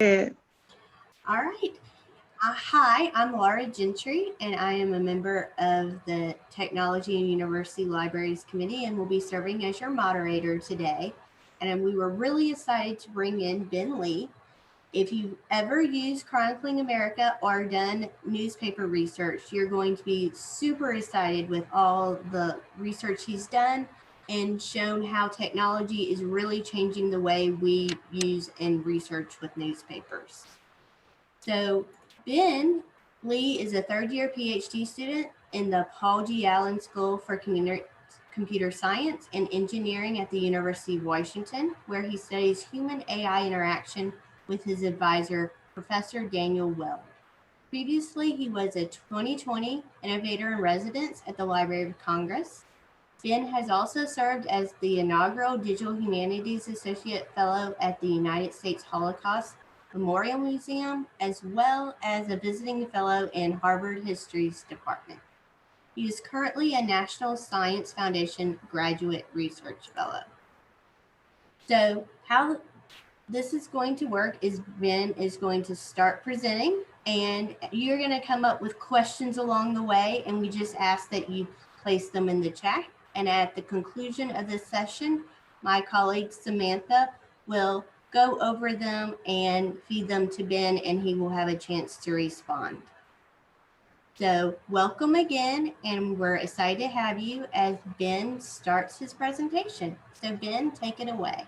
Yeah. All right. Hi, I'm Laura Gentry, and I am a member of the Technology and University Libraries Committee and will be serving as your moderator today. And we were really excited to bring in Ben Lee. If you've ever used Chronicling America or done newspaper research, you're going to be super excited with all the research he's done and shown how technology is really changing the way we use and research with newspapers. So Ben Lee is a third-year PhD student in the Paul G. Allen School for Computer Science and Engineering at the University of Washington, where he studies human AI interaction with his advisor, Professor Daniel Weld. Previously, he was a 2020 Innovator in Residence at the Library of Congress. Ben has also served as the inaugural Digital Humanities Associate Fellow at the United States Holocaust Memorial Museum, as well as a visiting fellow in Harvard History's department. He is currently a National Science Foundation Graduate Research Fellow. So how this is going to work is Ben is going to start presenting, and you're going to come up with questions along the way, and we just ask that you place them in the chat. And at the conclusion of this session, my colleague Samantha will go over them and feed them to Ben, and he will have a chance to respond. So welcome again, and we're excited to have you as Ben starts his presentation. So Ben, take it away.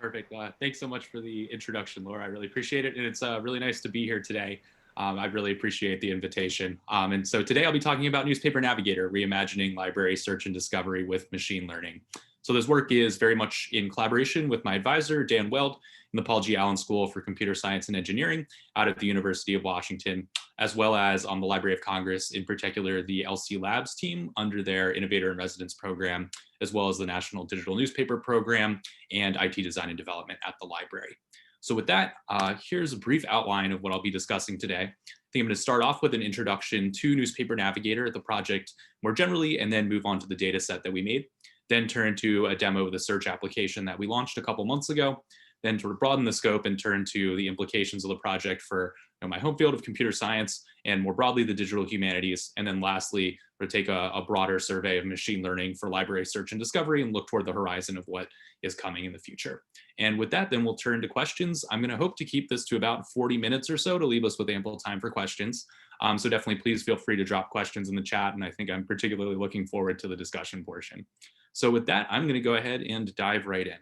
Perfect. Thanks so much for the introduction, Laura. I really appreciate it. And it's really nice to be here today. I really appreciate the invitation. And so today I'll be talking about Newspaper Navigator, reimagining library search and discovery with machine learning. So this work is very much in collaboration with my advisor, Dan Weld, in the Paul G. Allen School for Computer Science and Engineering out at the University of Washington, as well as on the Library of Congress, in particular the LC Labs team under their Innovator in Residence program, as well as the National Digital Newspaper Program and IT Design and Development at the library. So with that, here's a brief outline of what I'll be discussing today. I think I'm going to start off with an introduction to Newspaper Navigator, the project more generally, and then move on to the data set that we made. Then turn to a demo of the search application that we launched a couple months ago. Then sort of broaden the scope and turn to the implications of the project for my home field of computer science and more broadly the digital humanities. And then lastly, we'll take a broader survey of machine learning for library search and discovery and look toward the horizon of what is coming in the future. And with that, then we'll turn to questions. I'm going to hope to keep this to about 40 minutes or so to leave us with ample time for questions. So definitely please feel free to drop questions in the chat. And I think I'm particularly looking forward to the discussion portion. So with that, I'm going to go ahead and dive right in.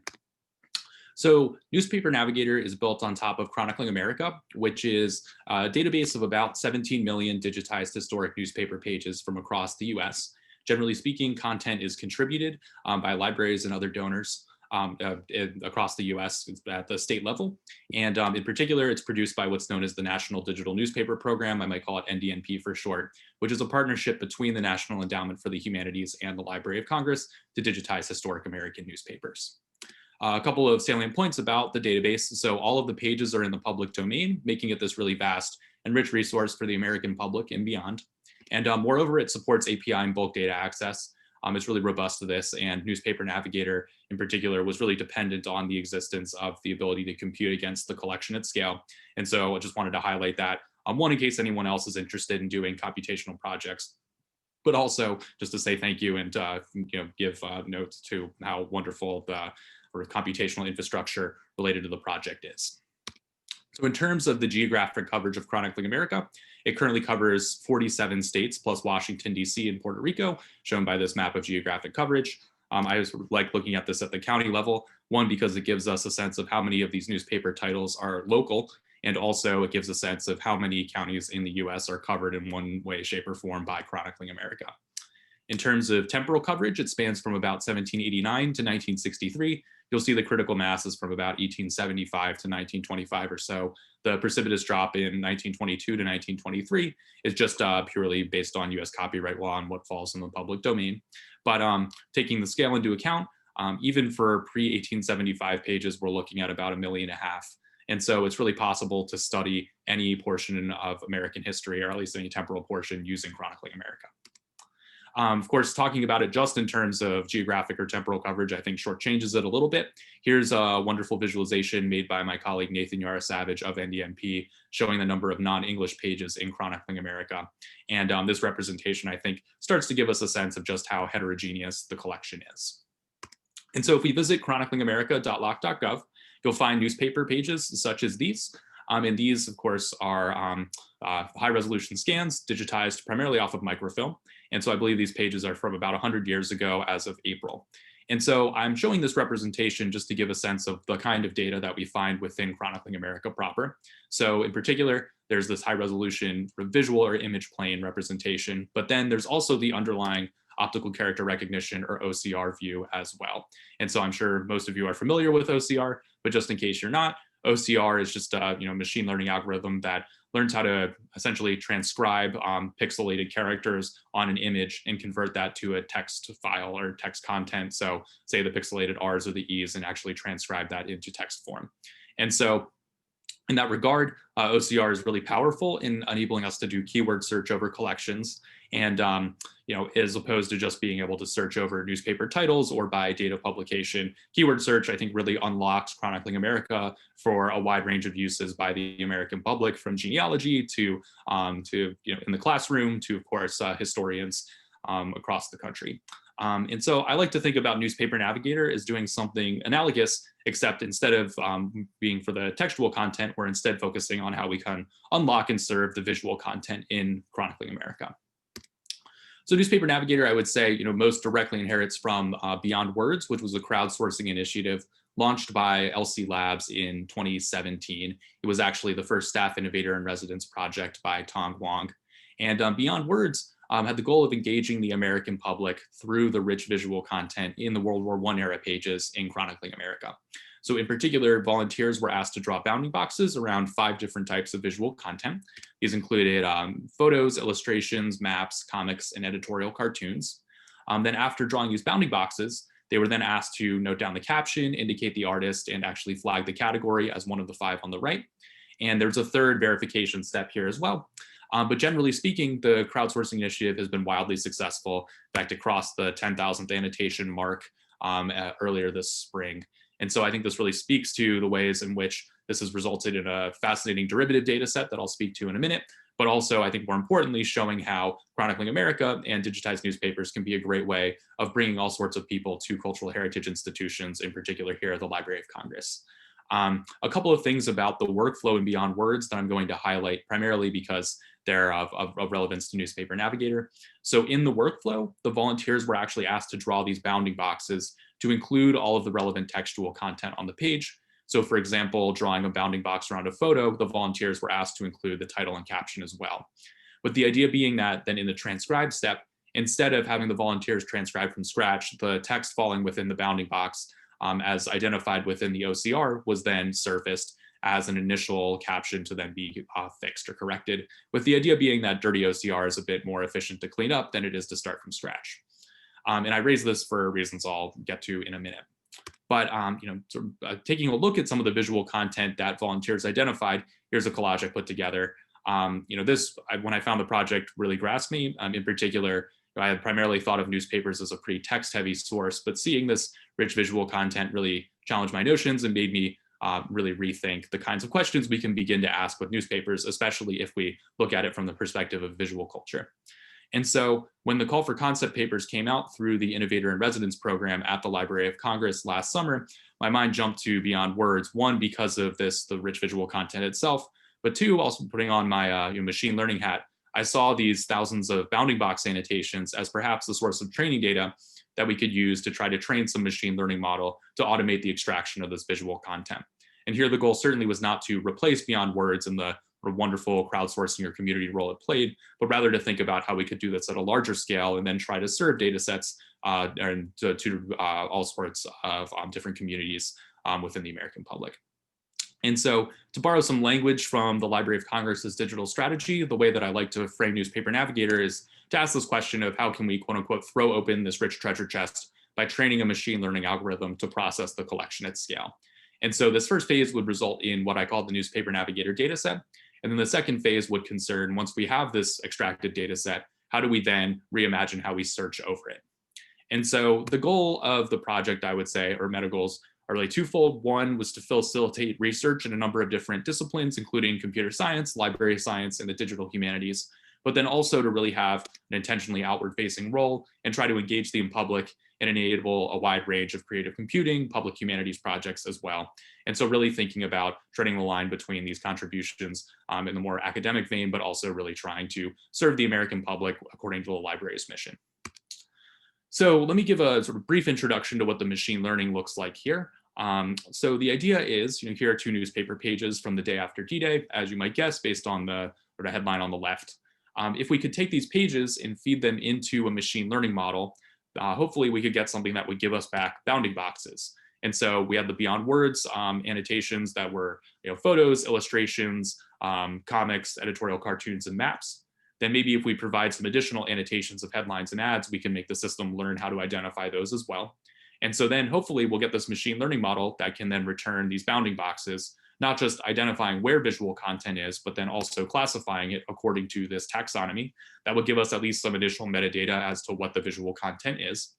So Newspaper Navigator is built on top of Chronicling America, which is a database of about 17 million digitized historic newspaper pages from across the US. Generally speaking, content is contributed by libraries and other donors across the US at the state level. And in particular, it's produced by what's known as the National Digital Newspaper Program, I might call it NDNP for short, which is a partnership between the National Endowment for the Humanities and the Library of Congress to digitize historic American newspapers. A couple of salient points about the database. So all of the pages are in the public domain, making it this really vast and rich resource for the American public and beyond. And moreover, it supports API and bulk data access. It's really robust to this, and Newspaper Navigator in particular was really dependent on the existence of the ability to compute against the collection at scale. And so I just wanted to highlight that, one, in case anyone else is interested in doing computational projects, but also just to say thank you and give notes to how wonderful the computational infrastructure related to the project is. So in terms of the geographic coverage of Chronicling America, it currently covers 47 states plus Washington, D.C. and Puerto Rico, shown by this map of geographic coverage. I just like looking at this at the county level, one, because it gives us a sense of how many of these newspaper titles are local, and also it gives a sense of how many counties in the US are covered in one way, shape, or form by Chronicling America. In terms of temporal coverage, it spans from about 1789 to 1963. You'll see the critical mass is from about 1875 to 1925 or so. The precipitous drop in 1922 to 1923 is just purely based on US copyright law and what falls in the public domain. But taking the scale into account, even for pre-1875 pages, we're looking at about 1.5 million. And so it's really possible to study any portion of American history, or at least any temporal portion, using Chronicling America. Of course, talking about it just in terms of geographic or temporal coverage, I think shortchanges it a little bit. Here's a wonderful visualization made by my colleague Nathan Yara-Savage of NDMP, showing the number of non-English pages in Chronicling America. And this representation, I think, starts to give us a sense of just how heterogeneous the collection is. And so if we visit chroniclingamerica.loc.gov, you'll find newspaper pages such as these. And these, of course, are high resolution scans digitized primarily off of microfilm. And so I believe these pages are from about 100 years ago as of April. And so I'm showing this representation just to give a sense of the kind of data that we find within Chronicling America proper. So in particular, there's this high resolution visual or image plane representation, but then there's also the underlying optical character recognition or OCR view as well. And so I'm sure most of you are familiar with OCR, but just in case you're not, OCR is just a machine learning algorithm that learns how to essentially transcribe pixelated characters on an image and convert that to a text file or text content. So say the pixelated R's or the E's and actually transcribe that into text form. And so in that regard, OCR is really powerful in enabling us to do keyword search over collections. And as opposed to just being able to search over newspaper titles or by date of publication, keyword search, I think, really unlocks Chronicling America for a wide range of uses by the American public, from genealogy to in the classroom to, of course, historians across the country. And so I like to think about Newspaper Navigator as doing something analogous, except instead of being for the textual content, we're instead focusing on how we can unlock and serve the visual content in Chronicling America. So Newspaper Navigator, I would say, most directly inherits from Beyond Words, which was a crowdsourcing initiative launched by LC Labs in 2017. It was actually the first staff innovator in residence project by Tong Wong. And Beyond Words had the goal of engaging the American public through the rich visual content in the World War I era pages in Chronicling America. So in particular, volunteers were asked to draw bounding boxes around 5 different types of visual content. These included photos, illustrations, maps, comics, and editorial cartoons. Then after drawing these bounding boxes, they were then asked to note down the caption, indicate the artist, and actually flag the category as one of the 5 on the right. And there's a third verification step here as well. But generally speaking, the crowdsourcing initiative has been wildly successful. In fact, it crossed the 10,000th annotation mark earlier this spring. And so I think this really speaks to the ways in which this has resulted in a fascinating derivative data set that I'll speak to in a minute, but also I think more importantly, showing how Chronicling America and digitized newspapers can be a great way of bringing all sorts of people to cultural heritage institutions, in particular here at the Library of Congress. A couple of things about the workflow in Beyond Words that I'm going to highlight primarily because they're of relevance to Newspaper Navigator. So in the workflow, the volunteers were actually asked to draw these bounding boxes to include all of the relevant textual content on the page. So for example, drawing a bounding box around a photo, the volunteers were asked to include the title and caption as well. With the idea being that then in the transcribe step, instead of having the volunteers transcribe from scratch, the text falling within the bounding box as identified within the OCR was then surfaced as an initial caption to then be fixed or corrected, with the idea being that dirty OCR is a bit more efficient to clean up than it is to start from scratch. And I raise this for reasons I'll get to in a minute. But taking a look at some of the visual content that volunteers identified, here's a collage I put together. This, when I found the project, really grasped me. In particular, I had primarily thought of newspapers as a pretty text-heavy source, but seeing this rich visual content really challenged my notions and made me really rethink the kinds of questions we can begin to ask with newspapers, especially if we look at it from the perspective of visual culture. And so when the call for concept papers came out through the Innovator in Residence program at the Library of Congress last summer, my mind jumped to Beyond Words, one, because of the rich visual content itself, but two, also putting on my machine learning hat, I saw these thousands of bounding box annotations as perhaps the source of training data that we could use to try to train some machine learning model to automate the extraction of this visual content. And here the goal certainly was not to replace Beyond Words and the wonderful crowdsourcing or community role it played, but rather to think about how we could do this at a larger scale and then try to serve data sets and to all sorts of different communities within the American public. And so to borrow some language from the Library of Congress's digital strategy, the way that I like to frame Newspaper Navigator is to ask this question of how can we, quote unquote, throw open this rich treasure chest by training a machine learning algorithm to process the collection at scale. And so this first phase would result in what I call the Newspaper Navigator dataset. And then the second phase would concern, once we have this extracted data set, how do we then reimagine how we search over it? And so the goal of the project, I would say, or meta goals, are really twofold. One was to facilitate research in a number of different disciplines, including computer science, library science, and the digital humanities, but then also to really have an intentionally outward-facing role and try to engage the public and enable a wide range of creative computing, public humanities projects as well. And so really thinking about treading the line between these contributions in the more academic vein, but also really trying to serve the American public according to the library's mission. So let me give a sort of brief introduction to what the machine learning looks like here. So the idea is, here are two newspaper pages from the day after D-Day, as you might guess, based on the sort of headline on the left. If we could take these pages and feed them into a machine learning model, hopefully we could get something that would give us back bounding boxes. And so we had the beyond words annotations that were photos, illustrations, comics, editorial cartoons, and maps. Then maybe if we provide some additional annotations of headlines and ads, we can make the system learn how to identify those as well. And so then hopefully we'll get this machine learning model that can then return these bounding boxes, not just identifying where visual content is, but then also classifying it according to this taxonomy that would give us at least some additional metadata as to what the visual content is.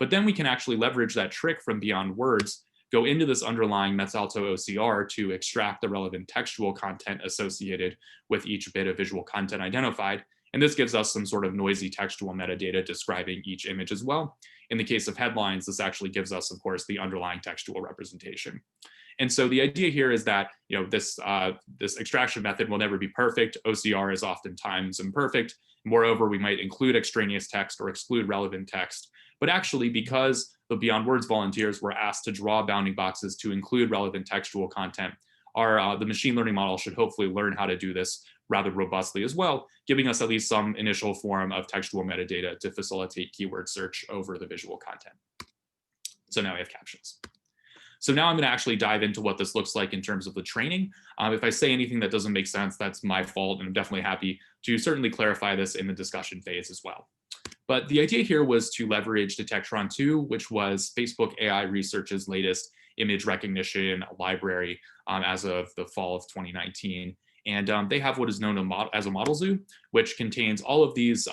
But then we can actually leverage that trick from beyond words, go into this underlying Metsalto OCR to extract the relevant textual content associated with each bit of visual content identified. And this gives us some sort of noisy textual metadata describing each image as well. In the case of headlines, this actually gives us, of course, the underlying textual representation. And so the idea here is that this extraction method will never be perfect. OCR is oftentimes imperfect. Moreover, we might include extraneous text or exclude relevant text. But actually, because the Beyond Words volunteers were asked to draw bounding boxes to include relevant textual content, the machine learning model should hopefully learn how to do this rather robustly as well, giving us at least some initial form of textual metadata to facilitate keyword search over the visual content. So now we have captions. So now I'm going to actually dive into what this looks like in terms of the training. If I say anything that doesn't make sense, that's my fault, and I'm definitely happy to certainly clarify this in the discussion phase as well. But the idea here was to leverage Detectron 2, which was Facebook AI Research's latest image recognition library as of the fall of 2019. And they have what is known as a model zoo, which contains all of these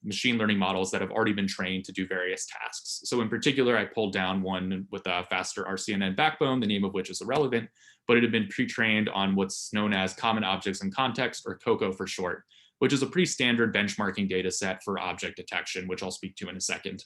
machine learning models that have already been trained to do various tasks. So in particular, I pulled down one with a faster RCNN backbone, the name of which is irrelevant, but it had been pre-trained on what's known as Common Objects in Context, or COCO for short, which is a pretty standard benchmarking data set for object detection, which I'll speak to in a second.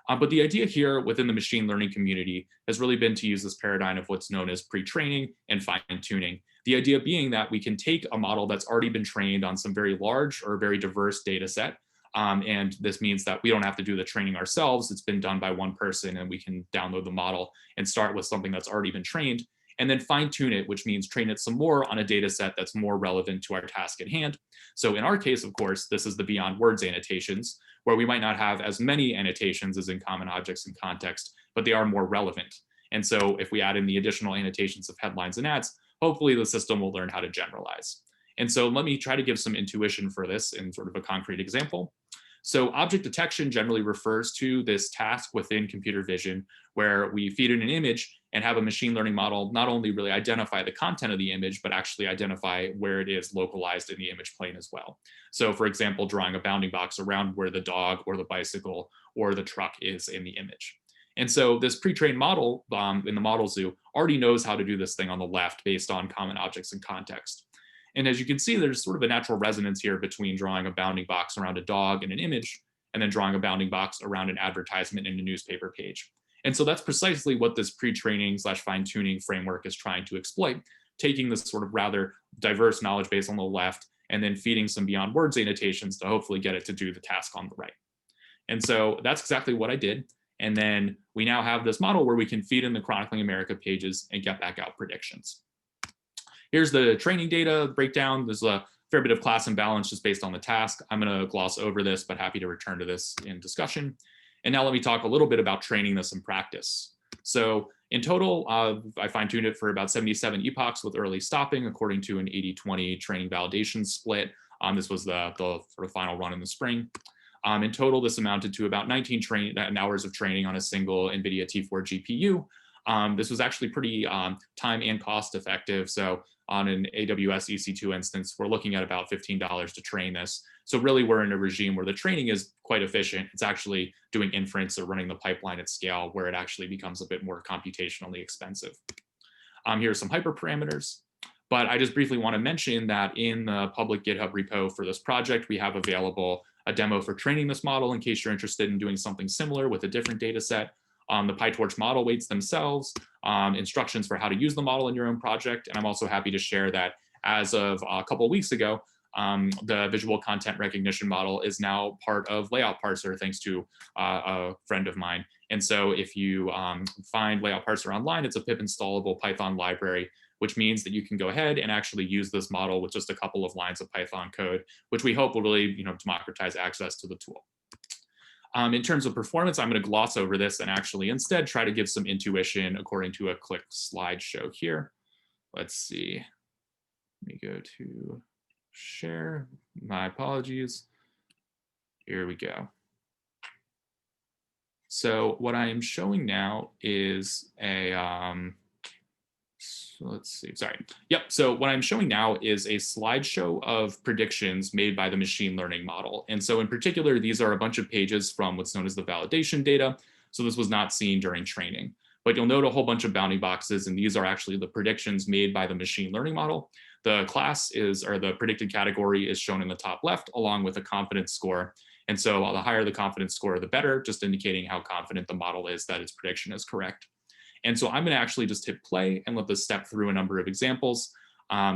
But the idea here within the machine learning community has really been to use this paradigm of what's known as pre-training and fine-tuning. The idea being that we can take a model that's already been trained on some very large or very diverse data set, and this means that we don't have to do the training ourselves. It's been done by one person, and we can download the model and start with something that's already been trained, and then fine tune it, which means train it some more on a data set that's more relevant to our task at hand. So in our case, of course, this is the beyond words annotations, where we might not have as many annotations as in Common Objects in Context, but they are more relevant. And so if we add in the additional annotations of headlines and ads, hopefully the system will learn how to generalize. And so let me try to give some intuition for this in sort of a concrete example. So object detection generally refers to this task within computer vision where we feed in an image and have a machine learning model not only really identify the content of the image, but actually identify where it is localized in the image plane as well. So for example, drawing a bounding box around where the dog or the bicycle or the truck is in the image. And so this pre-trained model in the model zoo already knows how to do this thing on the left based on Common Objects in Context. And as you can see, there's sort of a natural resonance here between drawing a bounding box around a dog in an image and then drawing a bounding box around an advertisement in a newspaper page. And so that's precisely what this pre-training / fine-tuning framework is trying to exploit, taking this sort of rather diverse knowledge base on the left and then feeding some beyond words annotations to hopefully get it to do the task on the right. And so that's exactly what I did. And then we now have this model where we can feed in the Chronicling America pages and get back out predictions. Here's the training data breakdown. There's a fair bit of class imbalance just based on the task. I'm going to gloss over this, but happy to return to this in discussion. And now let me talk a little bit about training this in practice. So in total, I fine-tuned it for about 77 epochs with early stopping according to an 80-20 training validation split. This was the sort of final run in the spring. In total, this amounted to about 19 hours of training on a single NVIDIA T4 GPU. This was actually pretty time and cost effective. So on an AWS EC2 instance, we're looking at about $15 to train this. So really we're in a regime where the training is quite efficient. It's actually doing inference or running the pipeline at scale where it actually becomes a bit more computationally expensive. Here are some hyperparameters. But I just briefly want to mention that in the public GitHub repo for this project, we have available a demo for training this model in case you're interested in doing something similar with a different data set. The PyTorch model weights themselves, instructions for how to use the model in your own project. And I'm also happy to share that as of a couple of weeks ago, the visual content recognition model is now part of Layout Parser thanks to a friend of mine. And so if you find Layout Parser online, it's a pip installable Python library, which means that you can go ahead and actually use this model with just a couple of lines of Python code, which we hope will really democratize access to the tool. In terms of performance, I'm going to gloss over this and actually instead try to give some intuition according to a quick slideshow here. Let's see. Let me go to share. My apologies. Here we go. So what I am showing now is a, so let's see, sorry. Yep, so what I'm showing now is a slideshow of predictions made by the machine learning model. And so in particular, these are a bunch of pages from what's known as the validation data. So this was not seen during training. But you'll note a whole bunch of bounding boxes, and these are actually the predictions made by the machine learning model. The class is, or the predicted category is shown in the top left, along with a confidence score. And so the higher the confidence score, the better, just indicating how confident the model is that its prediction is correct. And so I'm going to actually just hit play and let this step through a number of examples.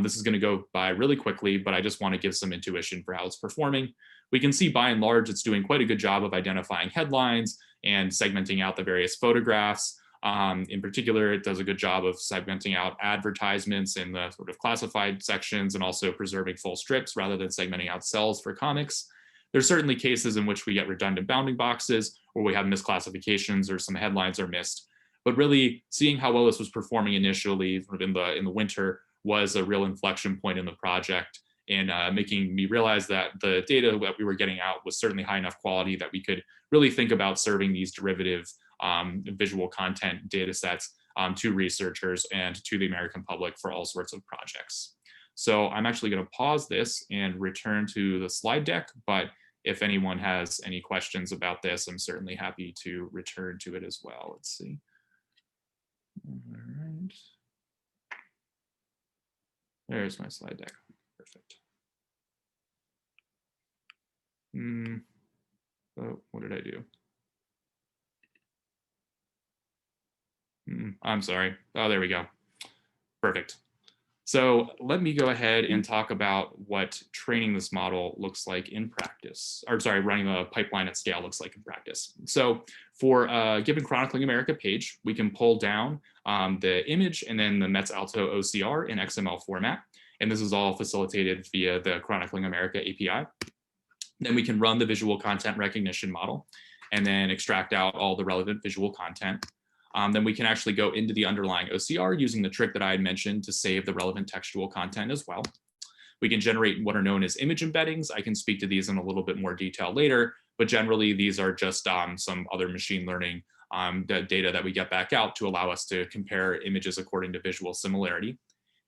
This is going to go by really quickly, but I just want to give some intuition for how it's performing. We can see by and large, it's doing quite a good job of identifying headlines and segmenting out the various photographs. In particular, it does a good job of segmenting out advertisements in the sort of classified sections and also preserving full strips rather than segmenting out cells for comics. There's certainly cases in which we get redundant bounding boxes or we have misclassifications or some headlines are missed. But really seeing how well this was performing initially in the winter was a real inflection point in the project and making me realize that the data that we were getting out was certainly high enough quality that we could really think about serving these derivative visual content data sets to researchers and to the American public for all sorts of projects. So I'm actually going to pause this and return to the slide deck, but if anyone has any questions about this, I'm certainly happy to return to it as well. Let's see. All right. There's my slide deck. Perfect. Oh, what did I do? I'm sorry. Oh, there we go. Perfect. So let me go ahead and talk about what training this model looks like in practice, or sorry, running a pipeline at scale looks like in practice. So for a given Chronicling America page, we can pull down the image and then the Metz Alto OCR in XML format. And this is all facilitated via the Chronicling America API. Then we can run the visual content recognition model and then extract out all the relevant visual content. Then we can actually go into the underlying OCR using the trick that I had mentioned to save the relevant textual content as well. We can generate what are known as image embeddings. I can speak to these in a little bit more detail later, but generally these are just some other machine learning data that we get back out to allow us to compare images according to visual similarity.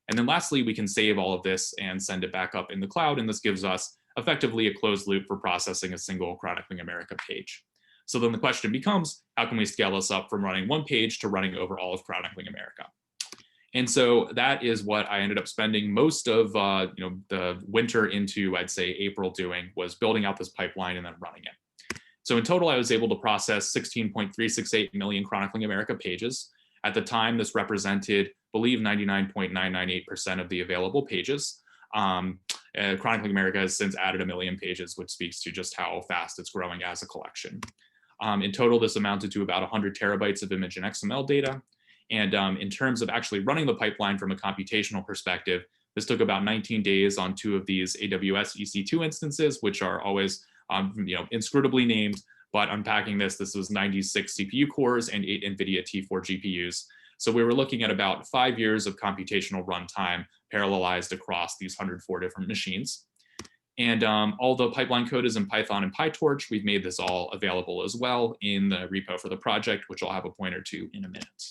And then lastly, we can save all of this and send it back up in the cloud. And this gives us effectively a closed loop for processing a single Chronicling America page. So then the question becomes, how can we scale this up from running one page to running over all of Chronicling America? And so that is what I ended up spending most of the winter into, I'd say, April doing, was building out this pipeline and then running it. So in total, I was able to process 16.368 million Chronicling America pages. At the time, this represented, I believe, 99.998% of the available pages. Chronicling America has since added 1 million pages, which speaks to just how fast it's growing as a collection. In total, this amounted to about 100 terabytes of image and XML data. And in terms of actually running the pipeline from a computational perspective, this took about 19 days on 2 of these AWS EC2 instances, which are always inscrutably named. But unpacking this was 96 CPU cores and 8 NVIDIA T4 GPUs. So we were looking at about 5 years of computational runtime parallelized across these 104 different machines. And all the pipeline code is in Python and PyTorch. We've made this all available as well in the repo for the project, which I'll have a pointer to in a minute.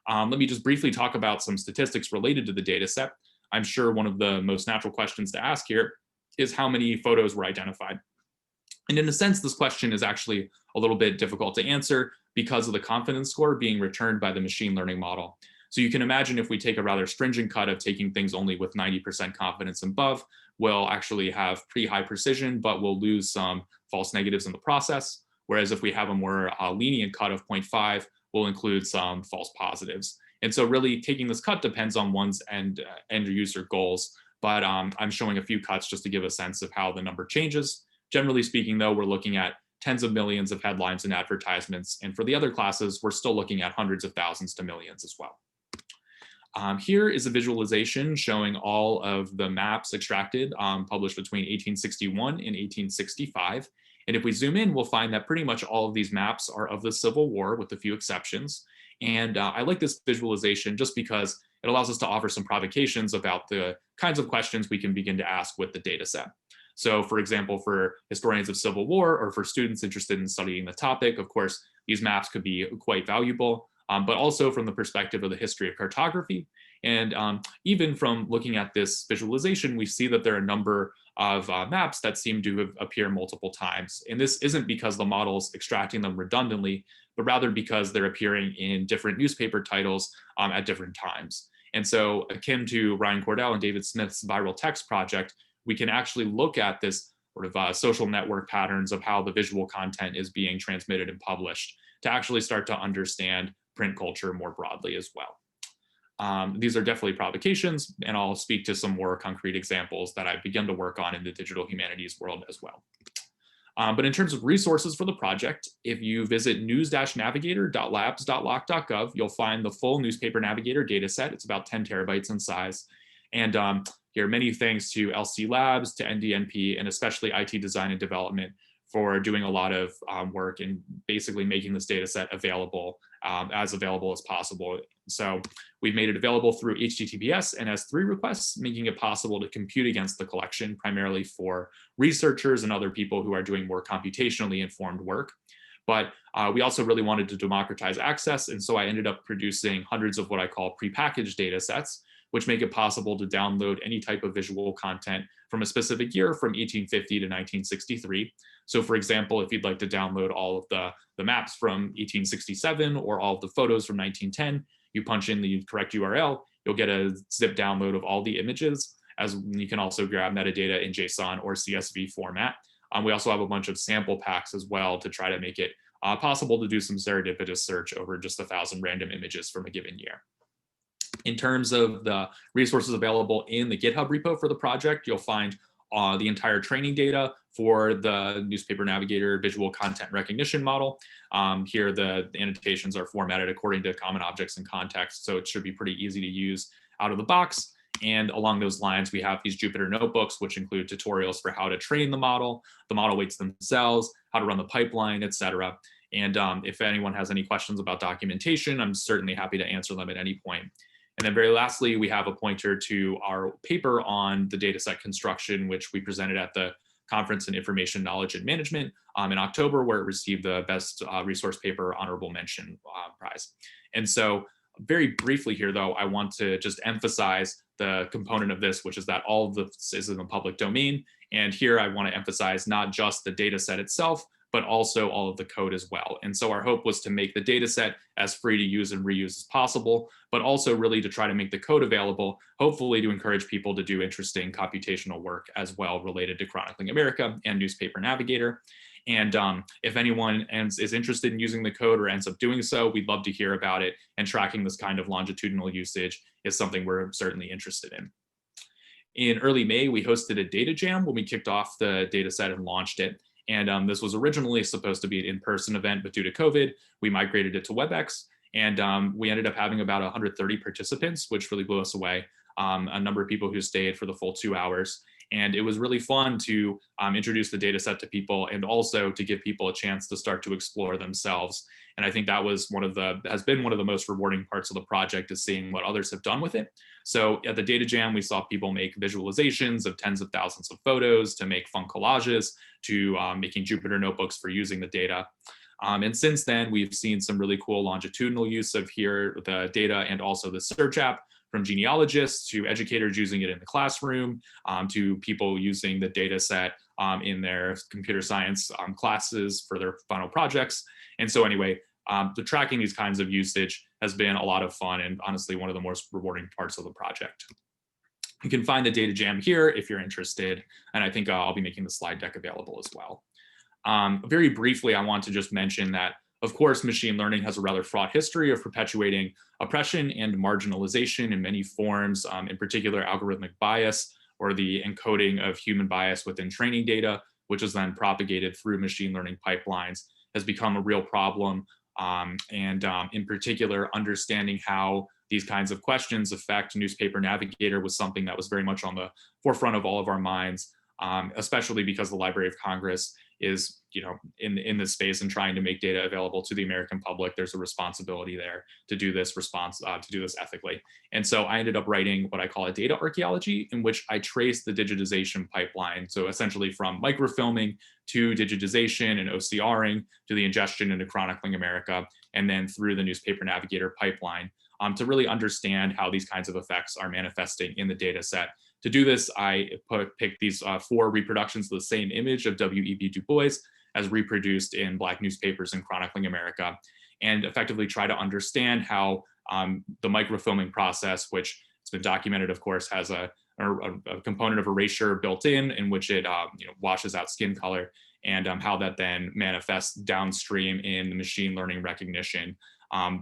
Let me just briefly talk about some statistics related to the data set. I'm sure one of the most natural questions to ask here is how many photos were identified. And in a sense, this question is actually a little bit difficult to answer because of the confidence score being returned by the machine learning model. So you can imagine if we take a rather stringent cut of taking things only with 90% confidence and above, we'll actually have pretty high precision, but we'll lose some false negatives in the process. Whereas if we have a more lenient cut of 0.5, we'll include some false positives. And so really taking this cut depends on one's end user goals. But I'm showing a few cuts just to give a sense of how the number changes. Generally speaking, though, we're looking at tens of millions of headlines and advertisements. And for the other classes, we're still looking at hundreds of thousands to millions as well. Here is a visualization showing all of the maps extracted, published between 1861 and 1865. And if we zoom in, we'll find that pretty much all of these maps are of the Civil War with a few exceptions. And I like this visualization just because it allows us to offer some provocations about the kinds of questions we can begin to ask with the data set. So for example, for historians of Civil War or for students interested in studying the topic, of course, these maps could be quite valuable, but also from the perspective of the history of cartography. And even from looking at this visualization, we see that there are a number of maps that seem to appear multiple times. And this isn't because the model's extracting them redundantly, but rather because they're appearing in different newspaper titles at different times. And so akin to Ryan Cordell and David Smith's viral text project, we can actually look at this sort of social network patterns of how the visual content is being transmitted and published to actually start to understand print culture more broadly as well. These are definitely provocations, and I'll speak to some more concrete examples that I've begun to work on in the digital humanities world as well. But in terms of resources for the project, if you visit news-navigator.labs.loc.gov, you'll find the full Newspaper Navigator dataset. It's about 10 terabytes in size. And here, many thanks to LC Labs, to NDNP, and especially IT Design and Development for doing a lot of work in basically making this data set available as possible. So we've made it available through HTTPS and S3 requests, making it possible to compute against the collection, primarily for researchers and other people who are doing more computationally informed work. But we also really wanted to democratize access. And so I ended up producing hundreds of what I call prepackaged data sets, which make it possible to download any type of visual content from a specific year from 1850 to 1963. So for example, if you'd like to download all of the maps from 1867 or all of the photos from 1910, you punch in the correct URL, you'll get a zip download of all the images, as you can also grab metadata in JSON or CSV format. We also have a bunch of sample packs as well to try to make it possible to do some serendipitous search over just 1,000 random images from a given year. In terms of the resources available in the GitHub repo for the project, you'll find the entire training data for the Newspaper Navigator visual content recognition model. Here, the annotations are formatted according to common objects and context, so it should be pretty easy to use out of the box. And along those lines, we have these Jupyter notebooks, which include tutorials for how to train the model weights themselves, how to run the pipeline, etc. And if anyone has any questions about documentation, I'm certainly happy to answer them at any point. And then very lastly, we have a pointer to our paper on the dataset construction, which we presented at the Conference in Information Knowledge and Management in October, where it received the Best Resource Paper Honorable Mention prize. And so very briefly here, though, I want to just emphasize the component of this, which is that all of this is in the public domain. And here I want to emphasize not just the data set itself, but also all of the code as well. And so our hope was to make the data set as free to use and reuse as possible, but also really to try to make the code available, hopefully to encourage people to do interesting computational work as well related to Chronicling America and Newspaper Navigator. And if anyone is interested in using the code or ends up doing so, we'd love to hear about it. And tracking this kind of longitudinal usage is something we're certainly interested in. In early May, we hosted a data jam when we kicked off the data set and launched it. And this was originally supposed to be an in-person event, but due to COVID, we migrated it to WebEx. And we ended up having about 130 participants, which really blew us away. A number of people who stayed for the full 2 hours. And it was really fun to introduce the data set to people and also to give people a chance to start to explore themselves. And I think that was has been one of the most rewarding parts of the project, is seeing what others have done with it. So at the data jam, we saw people make visualizations of tens of thousands of photos, to make fun collages, to making Jupyter notebooks for using the data. And since then, we've seen some really cool longitudinal use of here, the data and also the search app from genealogists to educators using it in the classroom, to people using the data set in their computer science classes for their final projects. And so anyway, the tracking these kinds of usage has been a lot of fun and honestly one of the most rewarding parts of the project. You can find the data jam here if you're interested, and I think I'll be making the slide deck available as well. Very briefly, I want to just mention that, of course, machine learning has a rather fraught history of perpetuating oppression and marginalization in many forms, in particular algorithmic bias, or the encoding of human bias within training data, which is then propagated through machine learning pipelines, has become a real problem. In particular, understanding how these kinds of questions affect Newspaper Navigator was something that was very much on the forefront of all of our minds, especially because the Library of Congress is, in this space and trying to make data available to the American public. There's a responsibility there to do this ethically. And so I ended up writing what I call a data archaeology, in which I trace the digitization pipeline. So essentially from microfilming to digitization and OCRing to the ingestion into Chronicling America, and then through the Newspaper Navigator pipeline, to really understand how these kinds of effects are manifesting in the data set. To do this, I picked these 4 reproductions of the same image of W.E.B. Du Bois as reproduced in Black newspapers in Chronicling America, and effectively try to understand how the microfilming process, which has been documented, of course, has a component of erasure built in which it washes out skin color, and how that then manifests downstream in the machine learning recognition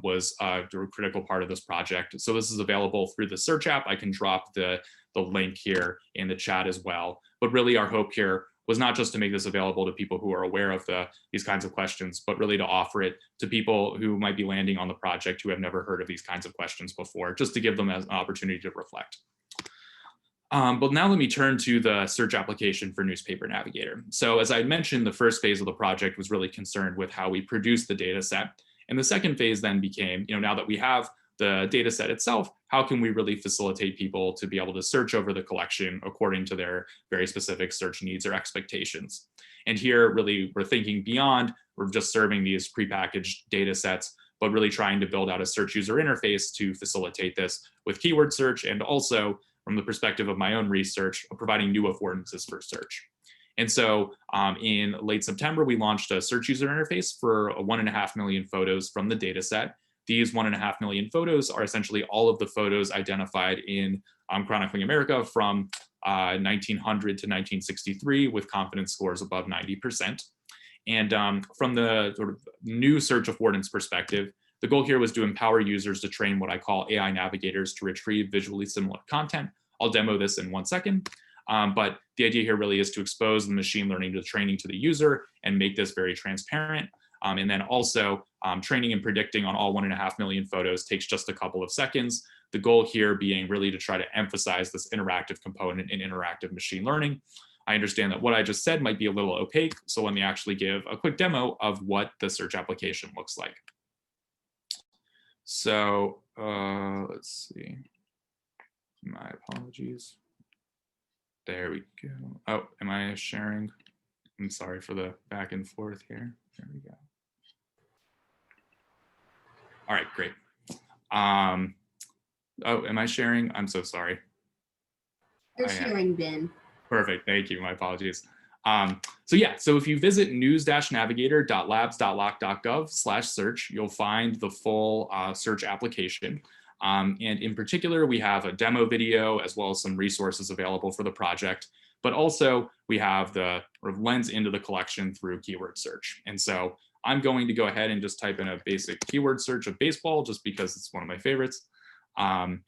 was a critical part of this project. So this is available through the search app. I can drop the link here in the chat as well. But really our hope here was not just to make this available to people who are aware of these kinds of questions, but really to offer it to people who might be landing on the project who have never heard of these kinds of questions before, just to give them an opportunity to reflect. But now let me turn to the search application for Newspaper Navigator. So as I had mentioned, the first phase of the project was really concerned with how we produce the data set. And the second phase then became, now that we have the data set itself, how can we really facilitate people to be able to search over the collection according to their very specific search needs or expectations? And here, really, we're thinking beyond, we're just serving these prepackaged data sets, but really trying to build out a search user interface to facilitate this with keyword search, and also from the perspective of my own research, providing new affordances for search. And so in late September, we launched a search user interface for 1.5 million photos from the data set. These 1.5 million photos are essentially all of the photos identified in Chronicling America from 1900 to 1963 with confidence scores above 90%. And from the sort of new search affordance perspective, the goal here was to empower users to train what I call AI navigators to retrieve visually similar content. I'll demo this in 1 second. But the idea here really is to expose the machine learning to the training to the user and make this very transparent. And then also training and predicting on all 1.5 million photos takes just a couple of seconds. The goal here being really to try to emphasize this interactive component in interactive machine learning. I understand that what I just said might be a little opaque, so let me actually give a quick demo of what the search application looks like. So let's see. My apologies. There we go. Oh, am I sharing? I'm sorry for the back and forth here. There we go. All right, great. Oh, am I sharing? I'm so sorry. You're sharing, Ben. Perfect, thank you, my apologies. So if you visit news-navigator.labs.loc.gov/search, you'll find the full search application. And in particular, we have a demo video as well as some resources available for the project, but also we have the sort of lens into the collection through keyword search. And so I'm going to go ahead and just type in a basic keyword search of baseball, just because it's one of my favorites. And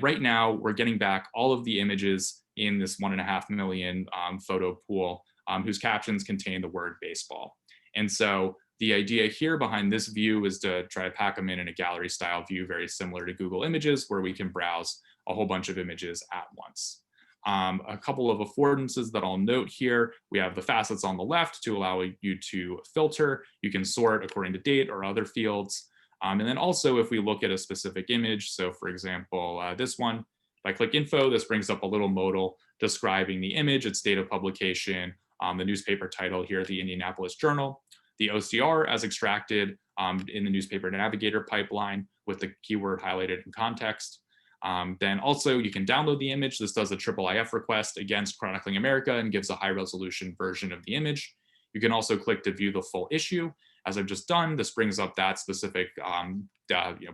right now we're getting back all of the images in this 1.5 million photo pool whose captions contain the word baseball. And so the idea here behind this view is to try to pack them in a gallery style view, very similar to Google Images, where we can browse a whole bunch of images at once. A couple of affordances that I'll note here. We have the facets on the left to allow you to filter. You can sort according to date or other fields. And then also if we look at a specific image, so for example, this one, if I click info, this brings up a little modal describing the image, its date of publication, the newspaper title here, the Indianapolis Journal, the OCR as extracted in the Newspaper Navigator pipeline with the keyword highlighted in context. Then also you can download the image. This does a IIIF request against Chronicling America and gives a high resolution version of the image. You can also click to view the full issue. As I've just done, this brings up that specific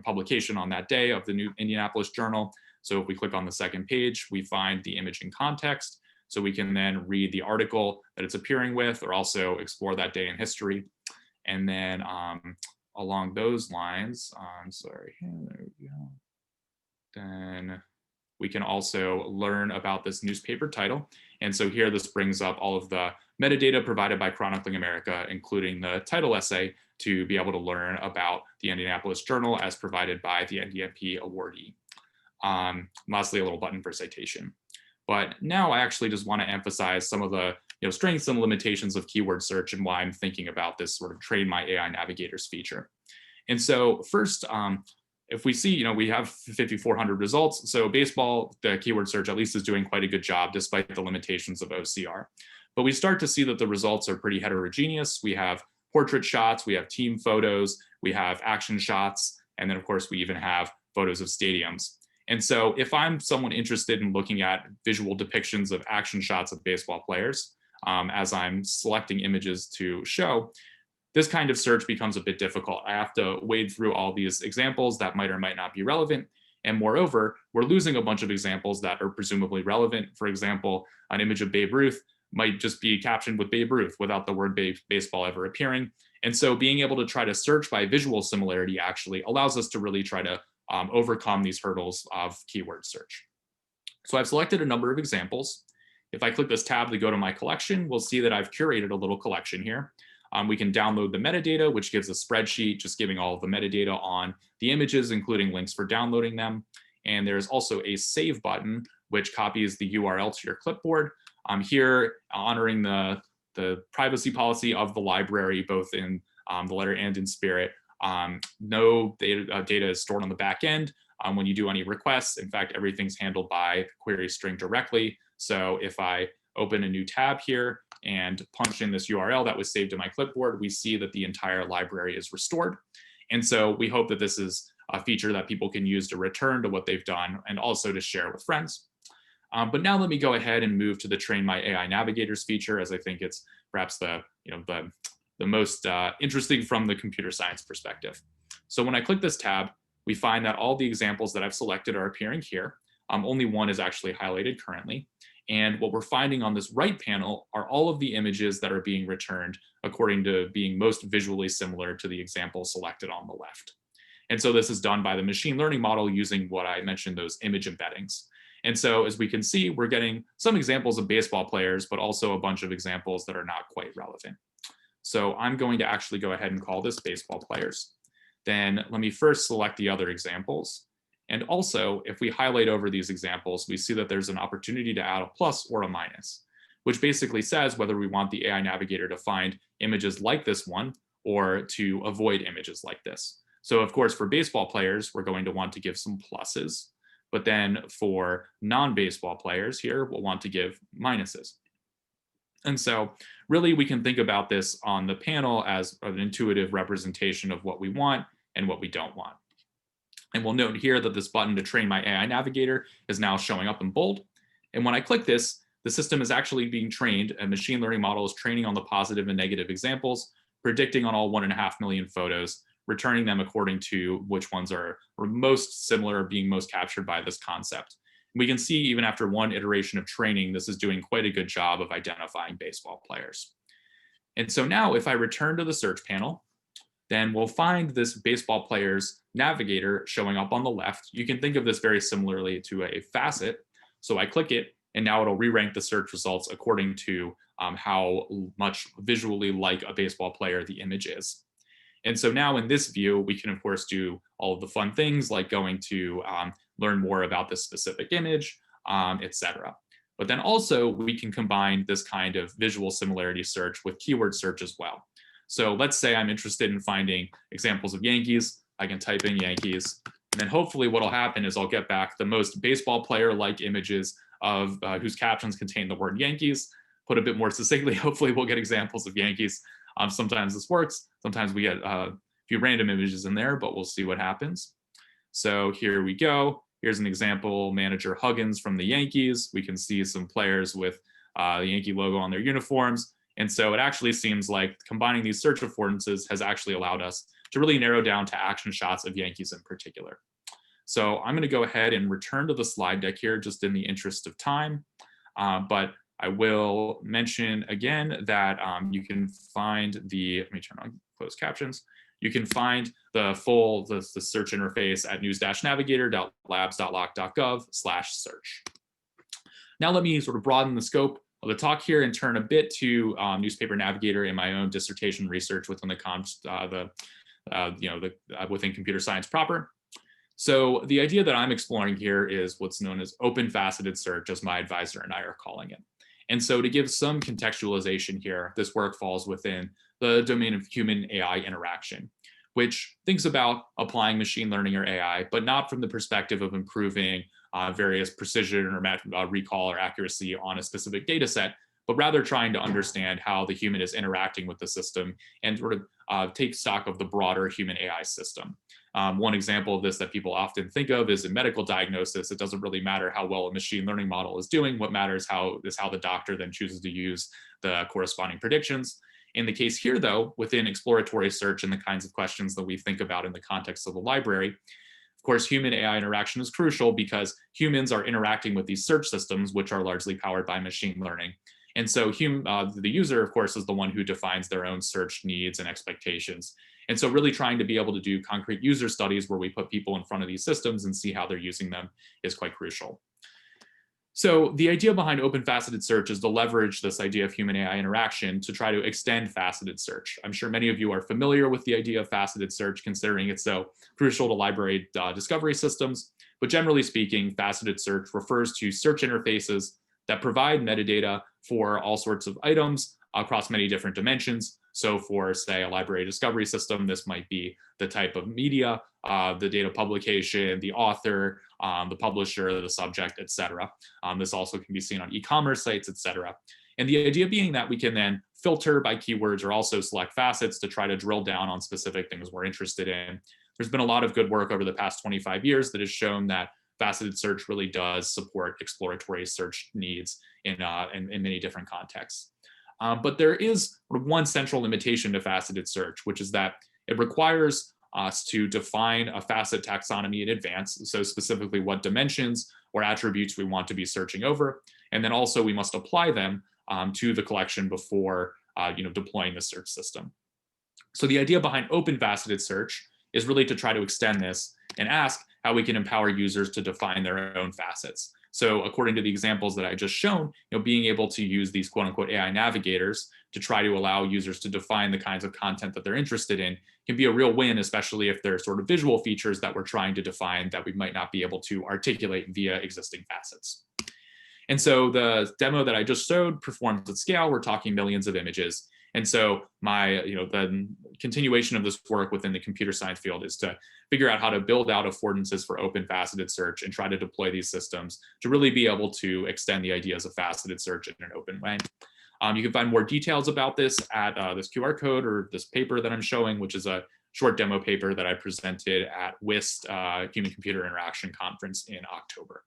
publication on that day of the New Indianapolis Journal. So if we click on the second page, we find the image in context. So we can then read the article that it's appearing with, or also explore that day in history. And then along those lines, there we go. Then we can also learn about this newspaper title. And so here, this brings up all of the metadata provided by Chronicling America, including the title essay, to be able to learn about the Indianapolis Journal as provided by the NDMP awardee. Lastly, a little button for citation. But now I actually just want to emphasize some of the strengths and limitations of keyword search and why I'm thinking about this sort of train my AI navigators feature. And so first, if we see, we have 5,400 results. So baseball, the keyword search at least is doing quite a good job despite the limitations of OCR. But we start to see that the results are pretty heterogeneous. We have portrait shots, we have team photos, we have action shots, and then of course we even have photos of stadiums. And so if I'm someone interested in looking at visual depictions of action shots of baseball players, as I'm selecting images to show, this kind of search becomes a bit difficult. I have to wade through all these examples that might or might not be relevant. And moreover, we're losing a bunch of examples that are presumably relevant. For example, an image of Babe Ruth might just be captioned with Babe Ruth without the word baseball ever appearing. And so being able to try to search by visual similarity actually allows us to really try to overcome these hurdles of keyword search. So I've selected a number of examples. If I click this tab to go to my collection, we'll see that I've curated a little collection here. We can download the metadata, which gives a spreadsheet just giving all of the metadata on the images, including links for downloading them. And there's also a save button, which copies the URL to your clipboard. Here, honoring the privacy policy of the library, both in the letter and in spirit. No data is stored on the back end when you do any requests. In fact, everything's handled by query string directly. So if I open a new tab here and punch in this URL that was saved to my clipboard, we see that the entire library is restored. And so we hope that this is a feature that people can use to return to what they've done and also to share with friends. But now let me go ahead and move to the Train My AI Navigators feature, as I think it's perhaps the most interesting from the computer science perspective. So when I click this tab, we find that all the examples that I've selected are appearing here. Only one is actually highlighted currently. And what we're finding on this right panel are all of the images that are being returned according to being most visually similar to the example selected on the left. And so this is done by the machine learning model using what I mentioned, those image embeddings. And so as we can see, we're getting some examples of baseball players, but also a bunch of examples that are not quite relevant. So I'm going to actually go ahead and call this baseball players. Then let me first select the other examples. And also, if we highlight over these examples, we see that there's an opportunity to add a plus or a minus, which basically says whether we want the AI Navigator to find images like this one or to avoid images like this. So of course, for baseball players, we're going to want to give some pluses. But then for non-baseball players here, we'll want to give minuses. And so really, we can think about this on the panel as an intuitive representation of what we want and what we don't want. And we'll note here that this button to train my AI Navigator is now showing up in bold. And when I click this, the system is actually being trained. A machine learning model is training on the positive and negative examples, predicting on all 1.5 million photos, returning them according to which ones are most similar, being most captured by this concept. We can see even after one iteration of training, this is doing quite a good job of identifying baseball players. And so now if I return to the search panel, then we'll find this baseball player's navigator showing up on the left. You can think of this very similarly to a facet. So I click it, and now it'll re-rank the search results according to how much visually like a baseball player the image is. And so now in this view, we can, of course, do all of the fun things like going to learn more about this specific image, etc. But then also we can combine this kind of visual similarity search with keyword search as well. So let's say I'm interested in finding examples of Yankees. I can type in Yankees. And then hopefully what will happen is I'll get back the most baseball player-like images of whose captions contain the word Yankees. Put a bit more succinctly, hopefully we'll get examples of Yankees. Sometimes this works. Sometimes we get a few random images in there, but we'll see what happens. So here we go. Here's an example, manager Huggins from the Yankees. We can see some players with the Yankee logo on their uniforms. And so it actually seems like combining these search affordances has actually allowed us to really narrow down to action shots of Yankees in particular. So I'm going to go ahead and return to the slide deck here just in the interest of time. But I will mention again that you can find let me turn on closed captions. You can find the full the search interface at news-navigator.labs.loc.gov/search. Now let me sort of broaden the scope of the talk here and turn a bit to Newspaper Navigator and my own dissertation research within within computer science proper. So the idea that I'm exploring here is what's known as open faceted search, as my advisor and I are calling it. And so to give some contextualization here, this work falls within the domain of human AI interaction, which thinks about applying machine learning or AI, but not from the perspective of improving various precision or recall or accuracy on a specific data set, but rather trying to understand how the human is interacting with the system and sort of take stock of the broader human AI system. One example of this that people often think of is in medical diagnosis. It doesn't really matter how well a machine learning model is doing. What matters is how the doctor then chooses to use the corresponding predictions. In the case here, though, within exploratory search and the kinds of questions that we think about in the context of the library, of course, human AI interaction is crucial because humans are interacting with these search systems, which are largely powered by machine learning. And so the user, of course, is the one who defines their own search needs and expectations. And so really trying to be able to do concrete user studies where we put people in front of these systems and see how they're using them is quite crucial. So the idea behind open faceted search is to leverage this idea of human AI interaction to try to extend faceted search. I'm sure many of you are familiar with the idea of faceted search, considering it's so crucial to library discovery systems. But generally speaking, faceted search refers to search interfaces that provide metadata for all sorts of items across many different dimensions. So for, say, a library discovery system, this might be the type of media, the date of publication, the author, the publisher, the subject, etc. This also can be seen on e-commerce sites, etc. And the idea being that we can then filter by keywords or also select facets to try to drill down on specific things we're interested in. There's been a lot of good work over the past 25 years that has shown that faceted search really does support exploratory search needs in many different contexts. But there is one central limitation to faceted search, which is that it requires us to define a facet taxonomy in advance. So specifically what dimensions or attributes we want to be searching over. And then also we must apply them to the collection before deploying the search system. So the idea behind open faceted search is really to try to extend this and ask how we can empower users to define their own facets. So according to the examples that I just shown, being able to use these quote unquote AI navigators to try to allow users to define the kinds of content that they're interested in can be a real win, especially if there are sort of visual features that we're trying to define that we might not be able to articulate via existing facets. And so the demo that I just showed performs at scale. We're talking millions of images. And so the continuation of this work within the computer science field is to figure out how to build out affordances for open faceted search and try to deploy these systems to really be able to extend the ideas of faceted search in an open way. You can find more details about this at this QR code or this paper that I'm showing, which is a short demo paper that I presented at WIST Human Computer Interaction Conference in October.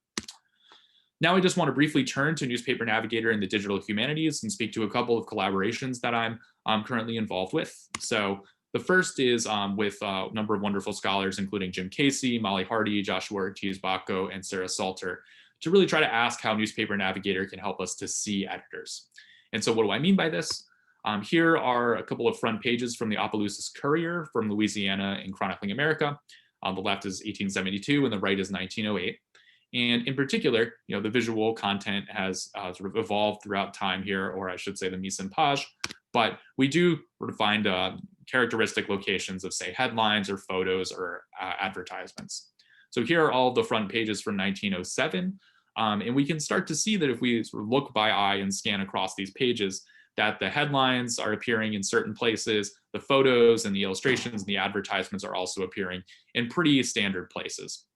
Now I just want to briefly turn to Newspaper Navigator and the digital humanities and speak to a couple of collaborations that I'm currently involved with. So the first is with a number of wonderful scholars, including Jim Casey, Molly Hardy, Joshua Ortiz-Bacco, and Sarah Salter, to really try to ask how Newspaper Navigator can help us to see editors. And so what do I mean by this? Here are a couple of front pages from the Opelousas Courier from Louisiana in Chronicling America. On the left is 1872 and the right is 1908. And in particular, the visual content has sort of evolved throughout time here, or I should say the mise en page, but we do sort of find characteristic locations of, say, headlines or photos or advertisements. So here are all the front pages from 1907. And we can start to see that if we sort of look by eye and scan across these pages, that the headlines are appearing in certain places, the photos and the illustrations and the advertisements are also appearing in pretty standard places.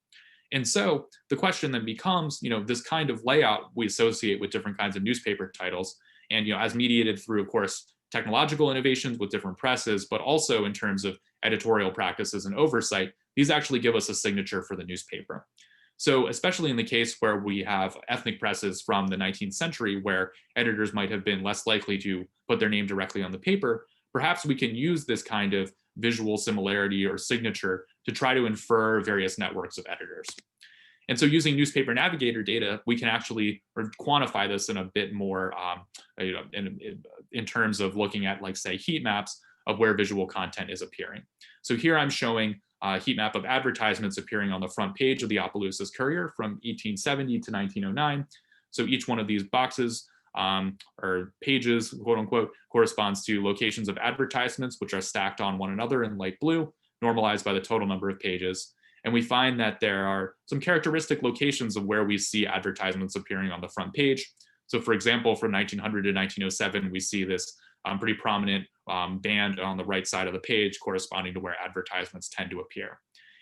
And so the question then becomes, this kind of layout we associate with different kinds of newspaper titles, and as mediated through, of course, technological innovations with different presses, but also in terms of editorial practices and oversight, these actually give us a signature for the newspaper. So especially in the case where we have ethnic presses from the 19th century, where editors might have been less likely to put their name directly on the paper, perhaps we can use this kind of visual similarity or signature to try to infer various networks of editors. And so using Newspaper Navigator data, we can actually quantify this in a bit more, in terms of looking at, like, say, heat maps of where visual content is appearing. So here I'm showing a heat map of advertisements appearing on the front page of the Opelousas Courier from 1870 to 1909. So each one of these boxes or pages, quote unquote, corresponds to locations of advertisements, which are stacked on one another in light blue, normalized by the total number of pages. And we find that there are some characteristic locations of where we see advertisements appearing on the front page. So for example, from 1900 to 1907, we see this pretty prominent band on the right side of the page corresponding to where advertisements tend to appear.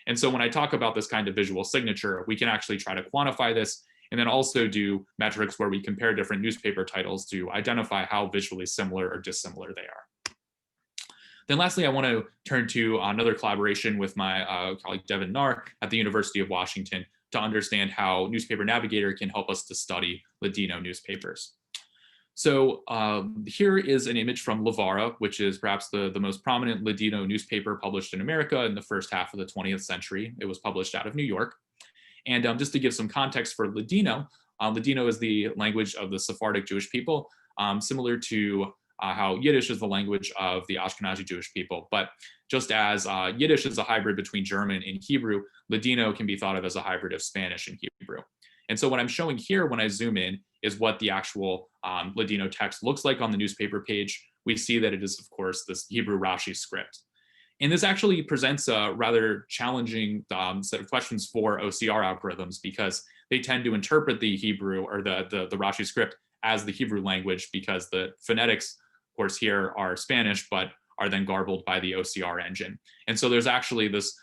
And so when I talk about this kind of visual signature, we can actually try to quantify this and then also do metrics where we compare different newspaper titles to identify how visually similar or dissimilar they are. Then lastly, I want to turn to another collaboration with my colleague Devin Narr at the University of Washington to understand how Newspaper Navigator can help us to study Ladino newspapers. So here is an image from Lavara, which is perhaps the most prominent Ladino newspaper published in America in the first half of the 20th century. It was published out of New York. And just to give some context for Ladino, Ladino is the language of the Sephardic Jewish people, similar to how Yiddish is the language of the Ashkenazi Jewish people. But just as Yiddish is a hybrid between German and Hebrew, Ladino can be thought of as a hybrid of Spanish and Hebrew. And so what I'm showing here when I zoom in is what the actual Ladino text looks like on the newspaper page. We see that it is, of course, this Hebrew Rashi script. And this actually presents a rather challenging set of questions for OCR algorithms, because they tend to interpret the Hebrew or the Rashi script as the Hebrew language, because the phonetics, of course, here are Spanish, but are then garbled by the OCR engine. And so there's actually this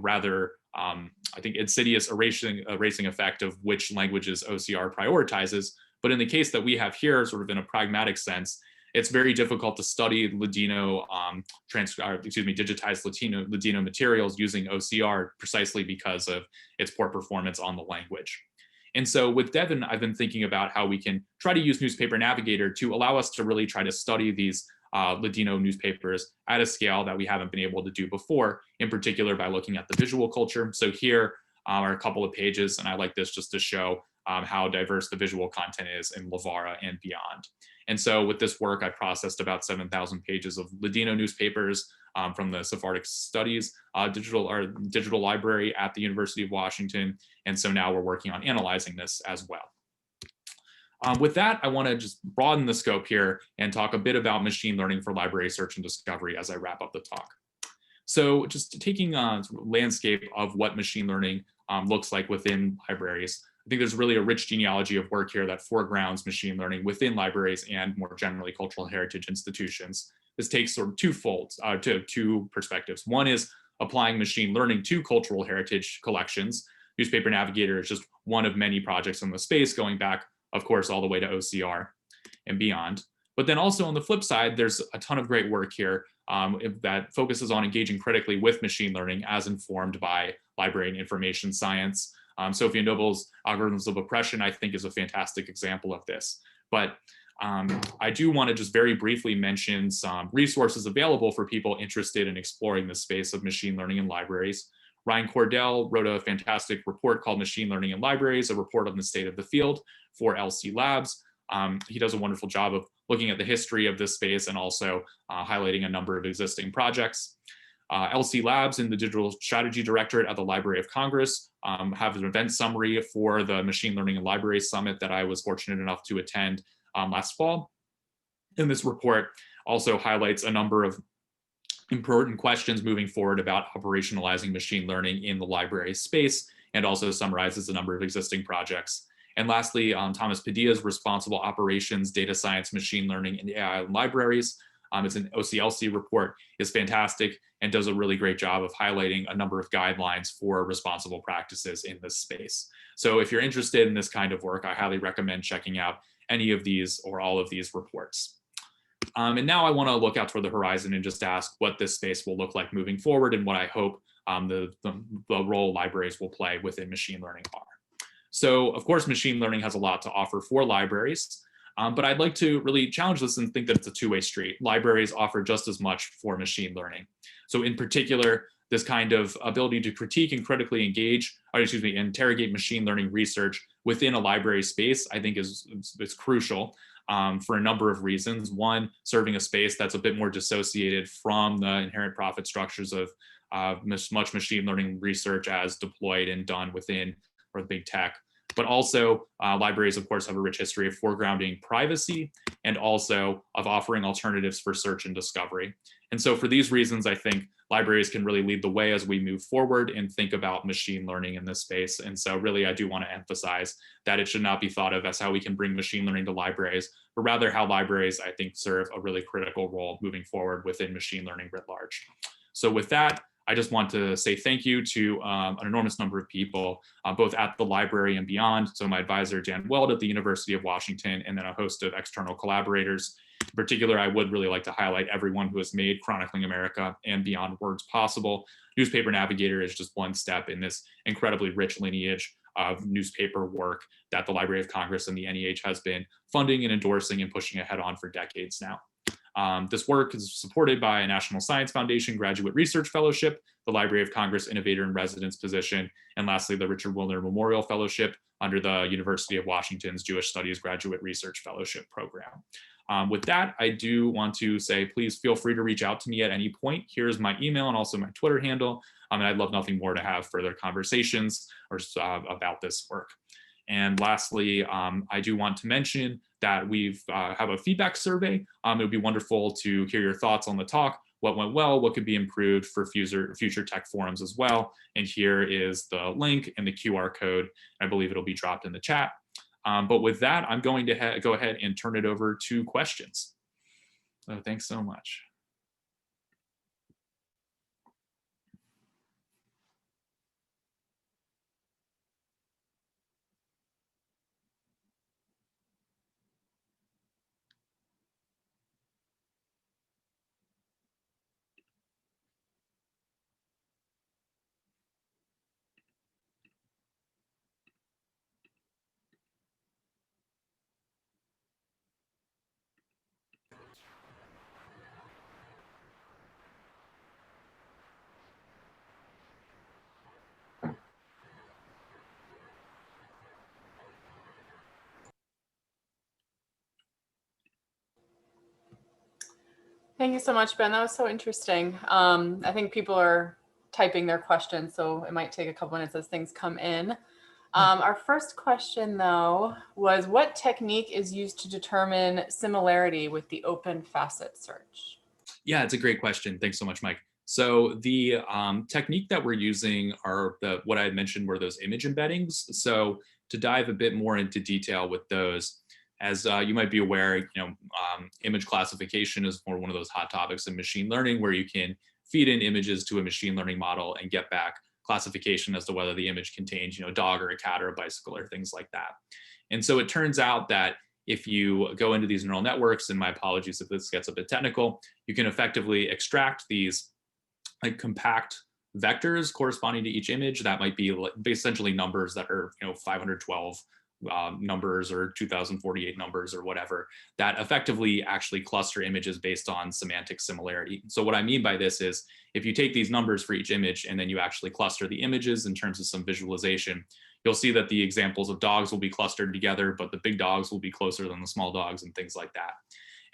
rather, I think, insidious erasing effect of which languages OCR prioritizes. But in the case that we have here, sort of in a pragmatic sense, it's very difficult to study Ladino, digitized Ladino materials using OCR precisely because of its poor performance on the language. And so with Devin, I've been thinking about how we can try to use Newspaper Navigator to allow us to really try to study these Ladino newspapers at a scale that we haven't been able to do before, in particular by looking at the visual culture. So here are a couple of pages, and I like this just to show how diverse the visual content is in Lavara and beyond. And so with this work, I processed about 7,000 pages of Ladino newspapers from the Sephardic Studies digital library at the University of Washington. And so now we're working on analyzing this as well. With that, I want to just broaden the scope here and talk a bit about machine learning for library search and discovery as I wrap up the talk. So just taking a landscape of what machine learning looks like within libraries, I think there's really a rich genealogy of work here that foregrounds machine learning within libraries and more generally cultural heritage institutions. This takes sort of two perspectives. One is applying machine learning to cultural heritage collections. Newspaper Navigator is just one of many projects in the space, going back, of course, all the way to OCR and beyond. But then also on the flip side, there's a ton of great work here that focuses on engaging critically with machine learning as informed by library and information science. Sophia Noble's Algorithms of Oppression, I think, is a fantastic example of this. But I do want to just very briefly mention some resources available for people interested in exploring the space of machine learning in libraries. Ryan Cordell wrote a fantastic report called Machine Learning in Libraries, a report on the state of the field for LC Labs. He does a wonderful job of looking at the history of this space and also highlighting a number of existing projects. LC Labs and the Digital Strategy Directorate at the Library of Congress have an event summary for the Machine Learning in Libraries Summit that I was fortunate enough to attend last fall. And this report also highlights a number of important questions moving forward about operationalizing machine learning in the library space, and also summarizes a number of existing projects. And lastly, Thomas Padilla's Responsible Operations, Data Science, Machine Learning, and AI in Libraries. It's an OCLC report, is fantastic and does a really great job of highlighting a number of guidelines for responsible practices in this space. So if you're interested in this kind of work, I highly recommend checking out any of these or all of these reports. And now I want to look out toward the horizon and just ask what this space will look like moving forward and what I hope the role libraries will play within machine learning are. So of course, machine learning has a lot to offer for libraries, but I'd like to really challenge this and think that it's a two-way street. Libraries offer just as much for machine learning. So in particular, this kind of ability to critique and critically engage, or excuse me, interrogate machine learning research within a library space, I think is crucial for a number of reasons. One, serving a space that's a bit more dissociated from the inherent profit structures of much machine learning research as deployed and done within or big tech. But also, libraries, of course, have a rich history of foregrounding privacy and also of offering alternatives for search and discovery. And so for these reasons, I think libraries can really lead the way as we move forward and think about machine learning in this space. And so really, I do want to emphasize that it should not be thought of as how we can bring machine learning to libraries, but rather how libraries, I think, serve a really critical role moving forward within machine learning writ large. So with that, I just want to say thank you to an enormous number of people, both at the library and beyond. So my advisor, Dan Weld at the University of Washington, and then a host of external collaborators. In particular, I would really like to highlight everyone who has made Chronicling America and Beyond words possible. Newspaper Navigator is just one step in this incredibly rich lineage of newspaper work that the Library of Congress and the NEH has been funding and endorsing and pushing ahead on for decades now. This work is supported by a National Science Foundation Graduate Research Fellowship, the Library of Congress Innovator in Residence position, and lastly, the Richard Wilner Memorial Fellowship under the University of Washington's Jewish Studies Graduate Research Fellowship program. With that, I do want to say, please feel free to reach out to me at any point. Here's my email and also my Twitter handle. And I'd love nothing more to have further conversations or about this work. And lastly, I do want to mention that we have a feedback survey. It would be wonderful to hear your thoughts on the talk, what went well, what could be improved for future tech forums as well. And here is the link and the QR code. I believe it'll be dropped in the chat. But with that, I'm going to go ahead and turn it over to questions. So thanks so much. Thank you so much, Ben. That was so interesting. I think people are typing their questions, so it might take a couple minutes as things come in. Our first question, though, was what technique is used to determine similarity with the open facet search? Yeah, it's a great question. Thanks so much, Mike. So the technique that we're using are what I had mentioned were those image embeddings. So to dive a bit more into detail with those, as you might be aware, image classification is one of those hot topics in machine learning where you can feed in images to a machine learning model and get back classification as to whether the image contains, a dog or a cat or a bicycle or things like that. And so it turns out that if you go into these neural networks, and my apologies if this gets a bit technical, you can effectively extract these compact vectors corresponding to each image that might be essentially numbers that are 512 numbers or 2048 numbers or whatever, that effectively actually cluster images based on semantic similarity. So what I mean by this is if you take these numbers for each image and then you actually cluster the images in terms of some visualization, you'll see that the examples of dogs will be clustered together, but the big dogs will be closer than the small dogs and things like that.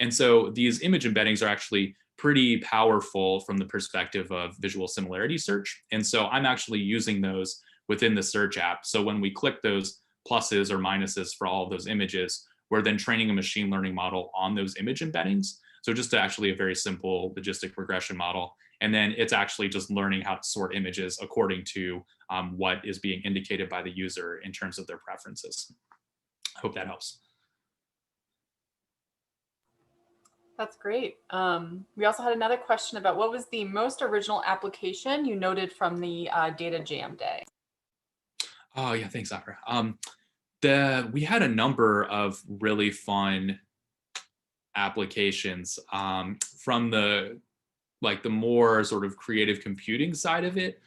And so these image embeddings are actually pretty powerful from the perspective of visual similarity search. And so I'm actually using those within the search app. So when we click those pluses or minuses for all of those images, we're then training a machine learning model on those image embeddings. So just actually a very simple logistic regression model. And then it's actually just learning how to sort images according to what is being indicated by the user in terms of their preferences. I hope that helps. That's great. We also had another question about what was the most original application you noted from the Data Jam Day? Oh yeah, thanks, Opera. We had a number of really fun applications from the more sort of creative computing side of it.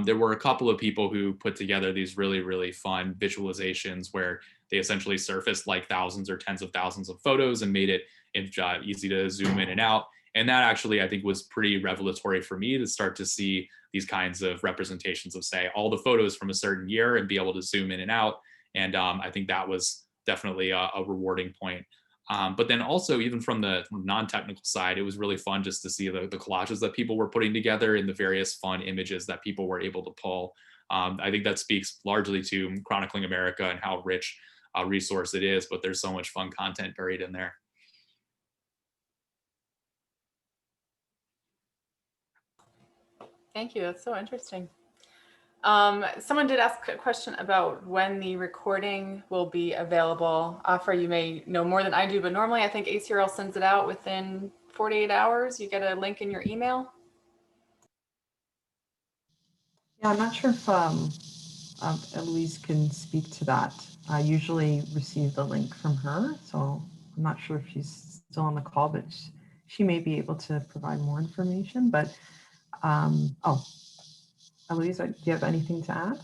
There were a couple of people who put together these really, really fun visualizations where they essentially surfaced like thousands or tens of thousands of photos and made it easy to zoom in and out. And that actually, I think, was pretty revelatory for me to start to see these kinds of representations of, say, all the photos from a certain year and be able to zoom in and out. And I think that was definitely a rewarding point. But then also, even from the non-technical side, it was really fun just to see the collages that people were putting together and the various fun images that people were able to pull. I think that speaks largely to Chronicling America and how rich a resource it is, but there's so much fun content buried in there. Thank you. That's so interesting. Someone did ask a question about when the recording will be available. Afra, you may know more than I do, but normally I think ACRL sends it out within 48 hours. You get a link in your email. Yeah, I'm not sure if Eloise can speak to that. I usually receive the link from her, so I'm not sure if she's still on the call, but she may be able to provide more information. But oh, Eloise, do you have anything to add?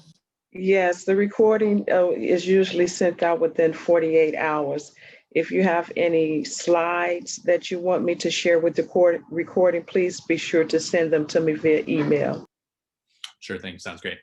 Yes, the recording is usually sent out within 48 hours. If you have any slides that you want me to share with the recording, please be sure to send them to me via email. Sure thing. Sounds great.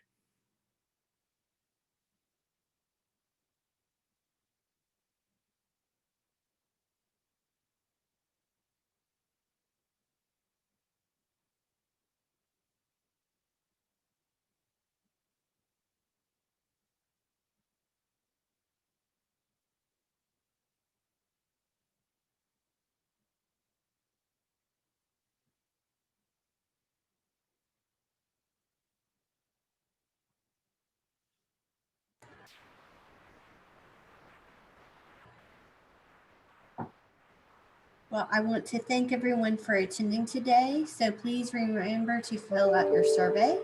Well, I want to thank everyone for attending today. So please remember to fill out your survey.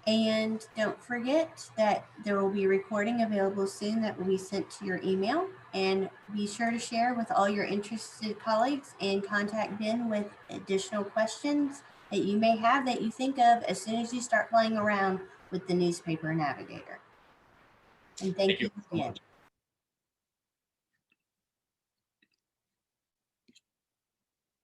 And don't forget that there will be a recording available soon that will be sent to your email. And be sure to share with all your interested colleagues and contact Ben with additional questions that you may have that you think of as soon as you start playing around with the Newspaper Navigator. And thank you so again. much.